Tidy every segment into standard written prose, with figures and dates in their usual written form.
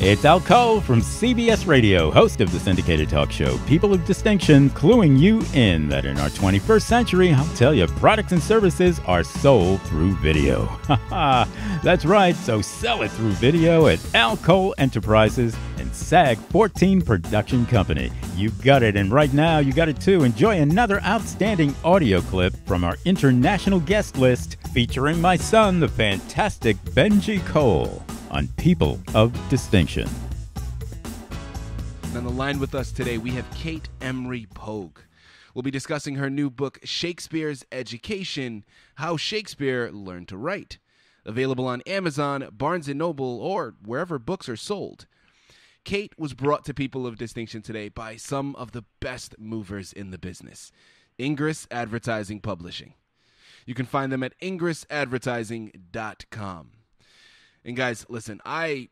It's Al Cole from CBS Radio, host of the syndicated talk show People of Distinction, cluing you in that in our 21st century, I'll tell you, products and services are sold through video. That's right, so sell it through video at Al Cole Enterprises and SAG 14 Production Company. You got it, and right now you got it too. Enjoy another outstanding audio clip from our international guest list featuring my son, the fantastic Benji Cole, on People of Distinction. On the line with us today, we have Kate Emery Pogue. We'll be discussing her new book, Shakespeare's Education, How Shakespeare Learned to Write. Available on Amazon, Barnes & Noble, or wherever books are sold. Kate was brought to People of Distinction today by some of the best movers in the business, Ingress Advertising Publishing. You can find them at ingressadvertising.com. And guys, listen, I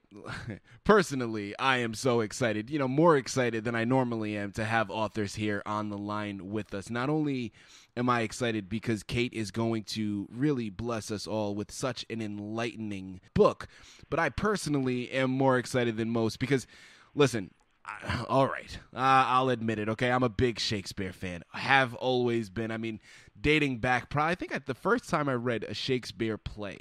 am so excited, more excited than I normally am to have authors here on the line with us. Not only am I excited because Kate is going to really bless us all with such an enlightening book, but I personally am more excited than most because, listen, all right, I'll admit it, okay? I'm a big Shakespeare fan. I have always been. I mean, dating back, I think the first time I read a Shakespeare play,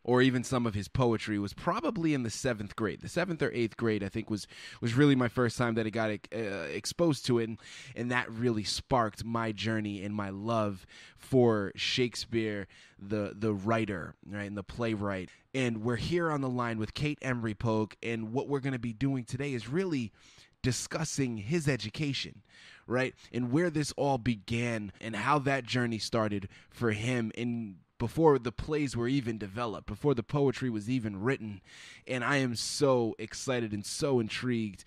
or even some of his poetry, was probably in the 7th grade. The 7th or 8th grade, I think, was really my first time that I got exposed to it, and that really sparked my journey and my love for Shakespeare, the writer, right, and the playwright. And we're here on the line with Kate Emery Pogue, and what we're going to be doing today is really discussing his education, right, and where this all began and how that journey started for him before the plays were even developed, before the poetry was even written. And I am so excited and so intrigued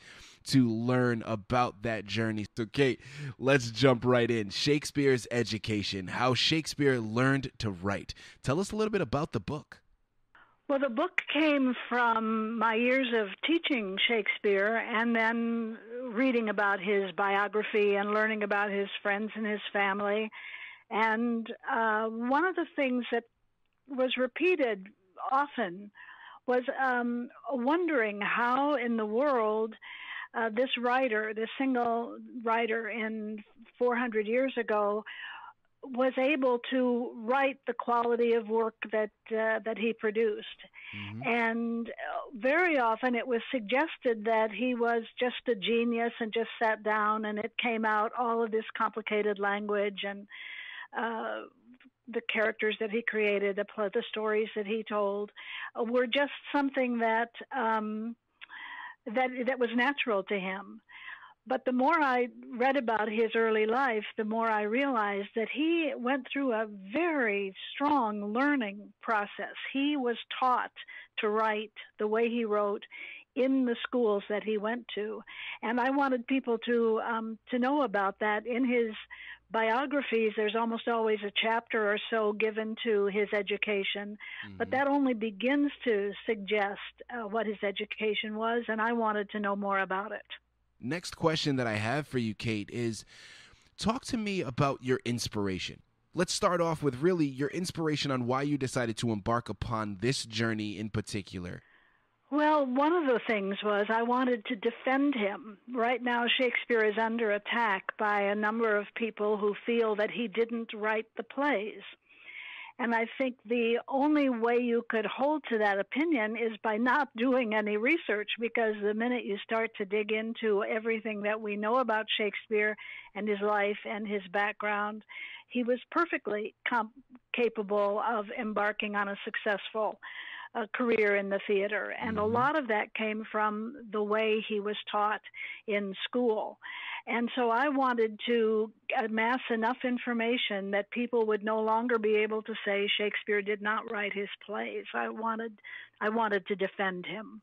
to learn about that journey. So, Kate, let's jump right in. Shakespeare's Education, How Shakespeare Learned to Write. Tell us a little bit about the book. Well, the book came from my years of teaching Shakespeare and then reading about his biography and learning about his friends and his family. And one of the things that was repeated often was wondering how in the world this single writer in 400 years ago, was able to write the quality of work that he produced. Mm-hmm. And very often it was suggested that he was just a genius and just sat down and it came out all of this complicated language and the characters that he created, the stories that he told, were just something that was natural to him. But the more I read about his early life, the more I realized that he went through a very strong learning process. He was taught to write the way he wrote in the schools that he went to, and I wanted people to know about that. In his biographies, there's almost always a chapter or so given to his education, mm-hmm. but that only begins to suggest what his education was, and I wanted to know more about it. Next question that I have for you, Kate, is talk to me about your inspiration. Let's start off with really your inspiration on why you decided to embark upon this journey in particular. Well, one of the things was I wanted to defend him. Right now, Shakespeare is under attack by a number of people who feel that he didn't write the plays. And I think the only way you could hold to that opinion is by not doing any research, because the minute you start to dig into everything that we know about Shakespeare and his life and his background, he was perfectly capable of embarking on a successful career in the theater. And a lot of that came from the way he was taught in school. And so I wanted to amass enough information that people would no longer be able to say Shakespeare did not write his plays. I wanted to defend him.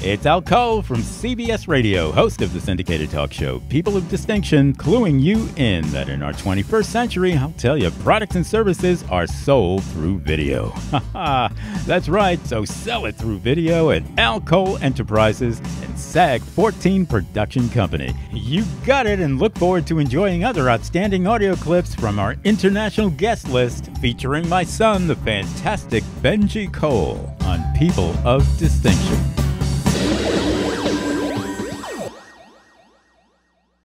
It's Al Cole from CBS Radio, host of the syndicated talk show People of Distinction, cluing you in that in our 21st century, I'll tell you, products and services are sold through video. That's right, so sell it through video at Al Cole Enterprises and SAG 14 Production Company. You got it, and look forward to enjoying other outstanding audio clips from our international guest list featuring my son, the fantastic Benji Cole, on People of Distinction.